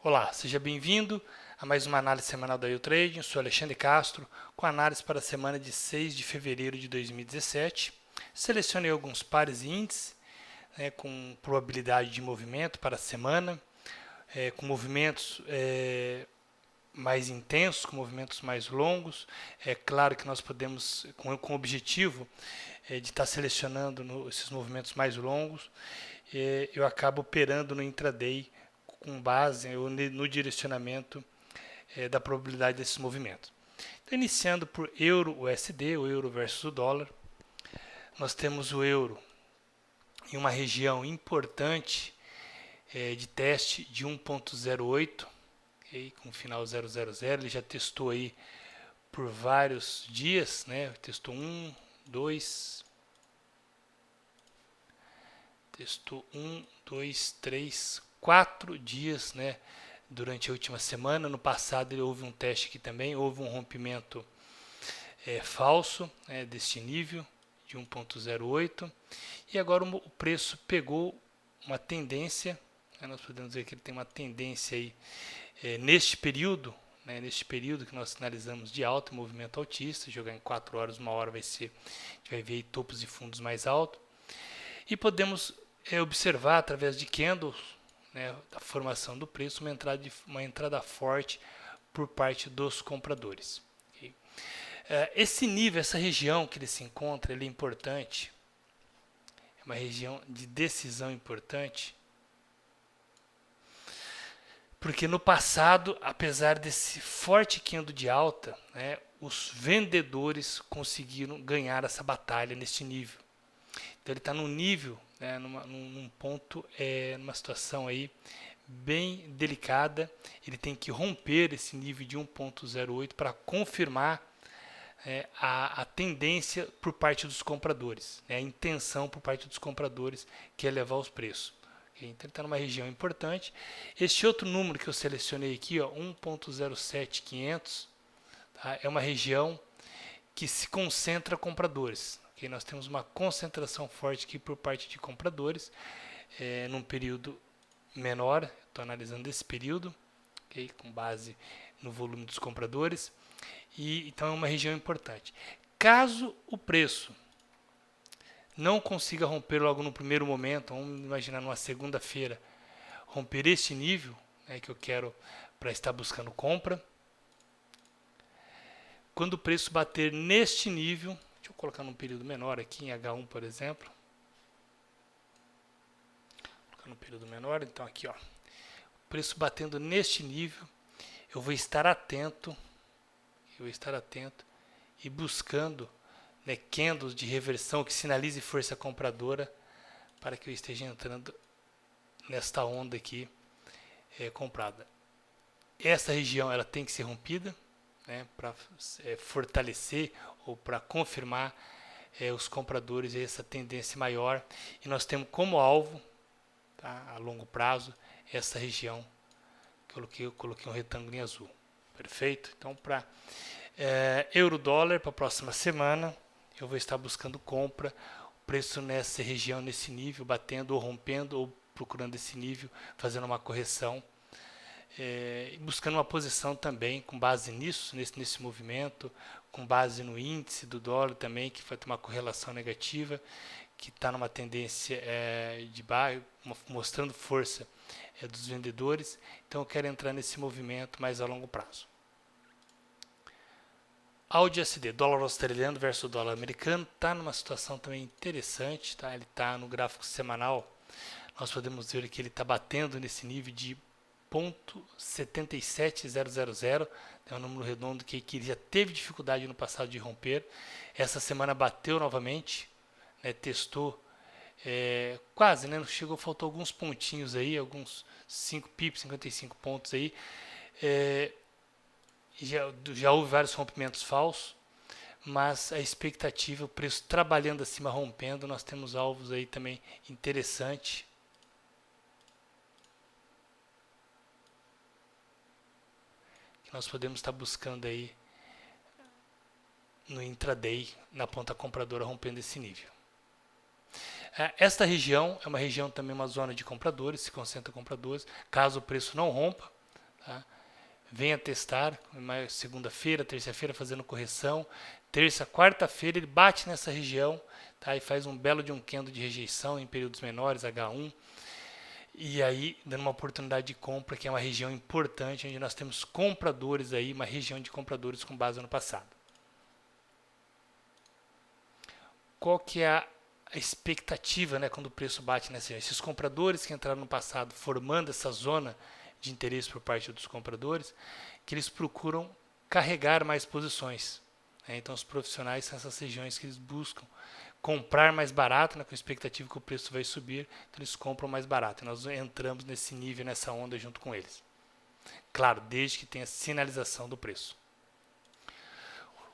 Olá, seja bem-vindo a mais uma análise semanal da YouTrading. Eu sou Alexandre Castro, com análise para a semana de 6 de fevereiro de 2017. Selecionei alguns pares e índices com probabilidade de movimento para a semana, com movimentos mais intensos, com movimentos mais longos. É claro que nós podemos, com o objetivo de estar selecionando esses movimentos mais longos, eu acabo operando no intraday com base no direcionamento da probabilidade desses movimentos. Então, iniciando por euro-USD, o euro versus o dólar, nós temos o euro em uma região importante de teste de 1.08, okay, com final 000. Ele já testou aí por vários dias, testou 1, 2, testou 1, 2, 3, 4 dias, durante a última semana. No passado ele houve um teste aqui também, houve um rompimento falso deste nível de 1.08 e agora o preço pegou uma tendência, nós podemos dizer que ele tem uma tendência aí neste período, neste período que nós finalizamos de alta, movimento altista, jogar em 4 horas, 1 hora vai ser, a gente vai ver aí topos e fundos mais altos e podemos observar através de candles, da formação do preço, uma entrada forte por parte dos compradores. Okay? Esse nível, essa região que ele se encontra, ele é importante, é uma região de decisão importante, porque no passado, apesar desse forte candle de alta, os vendedores conseguiram ganhar essa batalha neste nível. Então ele está num nível, num ponto, numa situação aí bem delicada. Ele tem que romper esse nível de 1.08 para confirmar a tendência por parte dos compradores, a intenção por parte dos compradores que é levar os preços. Okay? Então ele está numa região importante. Este outro número que eu selecionei aqui, 1.07500, tá? É uma região que se concentra compradores. Okay? Nós temos uma concentração forte aqui por parte de compradores num período menor. Estou analisando esse período, okay? Com base no volume dos compradores. Então é uma região importante. Caso o preço não consiga romper logo no primeiro momento, vamos imaginar numa segunda-feira, romper este nível que eu quero para estar buscando compra. Quando o preço bater neste nível, deixa eu colocar num período menor aqui, em H1, por exemplo. Colocar num período menor, então aqui, o preço batendo neste nível, eu vou estar atento e buscando candles de reversão que sinalize força compradora para que eu esteja entrando nesta onda aqui comprada. Essa região ela tem que ser rompida para fortalecer ou para confirmar os compradores essa tendência maior, e nós temos como alvo, tá, a longo prazo, essa região que eu coloquei um retângulo em azul. Perfeito? Então, para euro-dólar, para a próxima semana, eu vou estar buscando compra, o preço nessa região, nesse nível, batendo ou rompendo, ou procurando esse nível, fazendo uma correção, buscando uma posição também com base nisso, nesse movimento, com base no índice do dólar também, que vai ter uma correlação negativa, que está numa tendência de baixo, mostrando força dos vendedores. Então eu quero entrar nesse movimento mais a longo prazo. AUD-USD, dólar australiano versus dólar americano, está numa situação também interessante, tá? Ele está no gráfico semanal, nós podemos ver que ele está batendo nesse nível de 0.77000, é um número redondo que já teve dificuldade no passado de romper. Essa semana bateu novamente, testou quase, não chegou, faltou alguns pontinhos aí, alguns 5 pips, 55 pontos aí. Já houve vários rompimentos falsos, mas a expectativa, o preço trabalhando acima, rompendo, nós temos alvos aí também interessantes. Que nós podemos estar buscando aí no intraday, na ponta compradora, rompendo esse nível. Esta região é uma região também, uma zona de compradores, se concentra compradores. Caso o preço não rompa, Tá? Venha testar, segunda-feira, terça-feira fazendo correção, terça, quarta-feira ele bate nessa região, tá? E faz um belo de um candle de rejeição em períodos menores, H1, e aí dando uma oportunidade de compra, que é uma região importante, onde nós temos compradores aí, uma região de compradores com base no passado. Qual que é a expectativa, né, quando o preço bate nessa região? Esses compradores que entraram no passado formando essa zona de interesse por parte dos compradores, que eles procuram carregar mais posições. Né? Então, os profissionais são essas regiões que eles buscam comprar mais barato, né, com a expectativa que o preço vai subir, então eles compram mais barato. E nós entramos nesse nível, nessa onda junto com eles. Claro, desde que tenha sinalização do preço.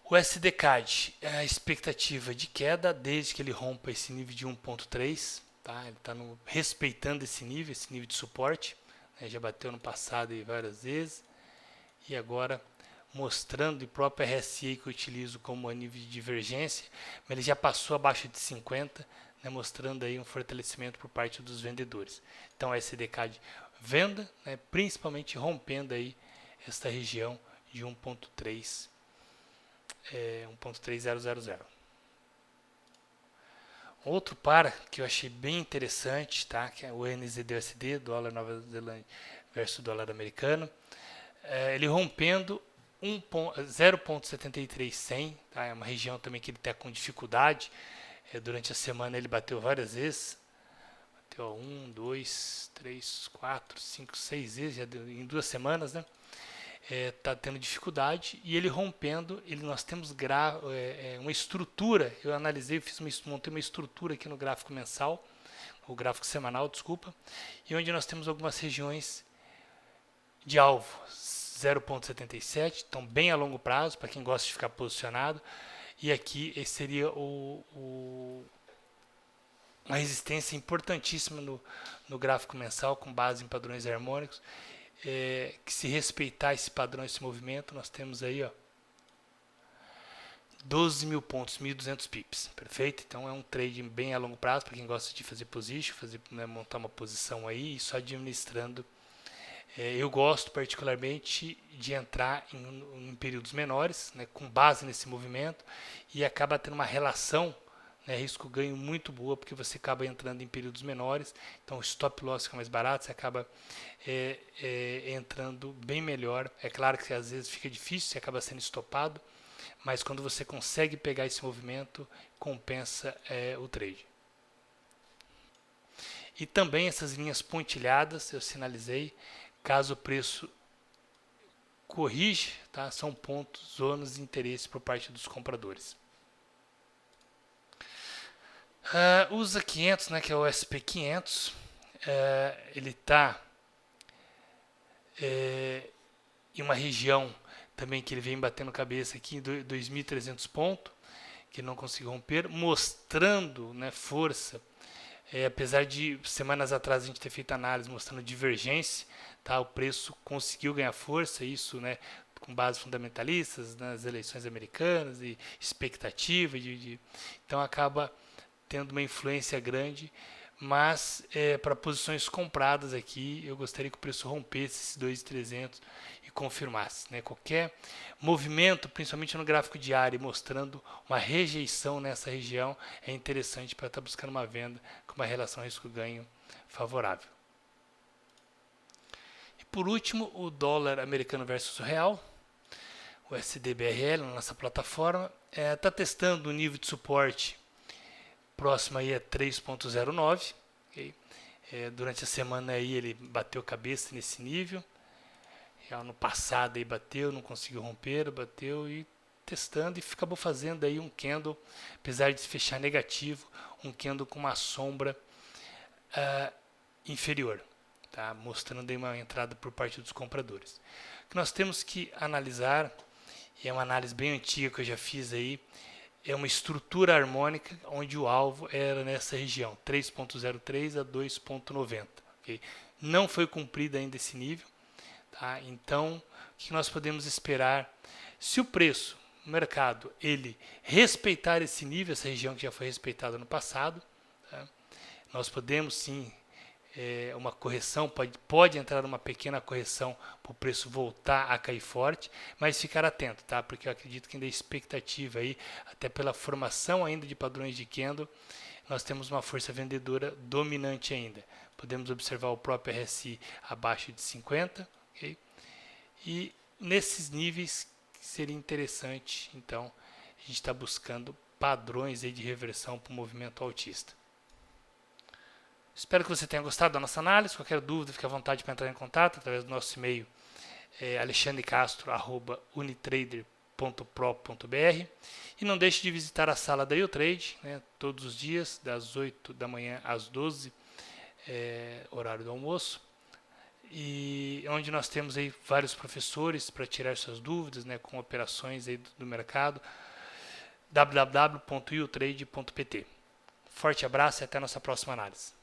O SDCAD, a expectativa de queda, desde que ele rompa esse nível de 1.3, tá? Ele está respeitando esse nível de suporte. Já bateu no passado aí várias vezes, e agora mostrando o próprio RSI que eu utilizo como nível de divergência, mas ele já passou abaixo de 50, né, mostrando aí um fortalecimento por parte dos vendedores. Então, SDK de venda, né, principalmente rompendo aí esta região de 1.3, 1.3000. Outro par que eu achei bem interessante, tá? Que é o NZD-USD, dólar Nova Zelândia versus dólar americano. Ele rompendo 0.73100, tá? É uma região também que ele está com dificuldade. Durante a semana ele bateu várias vezes. Bateu 1, 2, 3, 4, 5, 6 vezes já em 2 semanas, né? Está tendo dificuldade, e ele rompendo, nós temos uma estrutura. Eu analisei, montei uma estrutura aqui no gráfico mensal, o gráfico semanal, desculpa, e onde nós temos algumas regiões de alvo 0.77, então bem a longo prazo, para quem gosta de ficar posicionado, e aqui esse seria uma resistência importantíssima no gráfico mensal, com base em padrões harmônicos. Que se respeitar esse padrão, esse movimento, nós temos aí 12 mil pontos, 1.200 pips, perfeito? Então é um trade bem a longo prazo para quem gosta de fazer position, montar uma posição aí e só administrando. Eu gosto particularmente de entrar em períodos menores, né, com base nesse movimento, e acaba tendo uma relação, né, risco-ganho muito boa, porque você acaba entrando em períodos menores, então o stop loss fica mais barato, você acaba entrando bem melhor. É claro que às vezes fica difícil, você acaba sendo estopado, mas quando você consegue pegar esse movimento, compensa o trade. E também essas linhas pontilhadas, eu sinalizei, caso o preço corrige, tá, são pontos, zonas de interesse por parte dos compradores. USA 500, né, que é o SP500, ele está em uma região também que ele vem batendo cabeça aqui em 2.300 pontos, que ele não conseguiu romper, mostrando, né, força, apesar de semanas atrás a gente ter feito análise mostrando divergência, tá, o preço conseguiu ganhar força, isso, né, com bases fundamentalistas nas eleições americanas e expectativa, então acaba tendo uma influência grande, mas para posições compradas aqui, eu gostaria que o preço rompesse esses 2.300 e confirmasse, né? Qualquer movimento, principalmente no gráfico diário, mostrando uma rejeição nessa região, é interessante para estar buscando uma venda com uma relação risco-ganho favorável. E por último, o dólar americano versus o real, o SDBRL, na nossa plataforma, está testando o nível de suporte próximo aí é 3.09, okay? Durante a semana aí ele bateu cabeça nesse nível, já no passado aí bateu, não conseguiu romper, bateu e testando, e acabou fazendo aí um candle, apesar de fechar negativo, um candle com uma sombra inferior, tá? Mostrando aí uma entrada por parte dos compradores. O que nós temos que analisar, e é uma análise bem antiga que eu já fiz aí, é uma estrutura harmônica onde o alvo era nessa região, 3.03 a 2.90. Okay? Não foi cumprido ainda esse nível. Tá? Então, o que nós podemos esperar? Se o preço, o mercado, ele respeitar esse nível, essa região que já foi respeitada no passado, tá? Nós podemos sim uma correção, pode entrar uma pequena correção para o preço voltar a cair forte, mas ficar atento, tá? Porque eu acredito que ainda é expectativa aí, até pela formação ainda de padrões de candle, nós temos uma força vendedora dominante ainda. Podemos observar o próprio RSI abaixo de 50, ok? E nesses níveis seria interessante, então, a gente está buscando padrões aí de reversão para o movimento altista. Espero que você tenha gostado da nossa análise. Qualquer dúvida, fique à vontade para entrar em contato através do nosso e-mail alexandrecastro@unitrader.pro.br e não deixe de visitar a sala da YouTrade, né, todos os dias, das 8 da manhã às 12, horário do almoço, e onde nós temos aí vários professores para tirar suas dúvidas, né, com operações aí do mercado. www.youtrade.pt. Forte abraço e até a nossa próxima análise.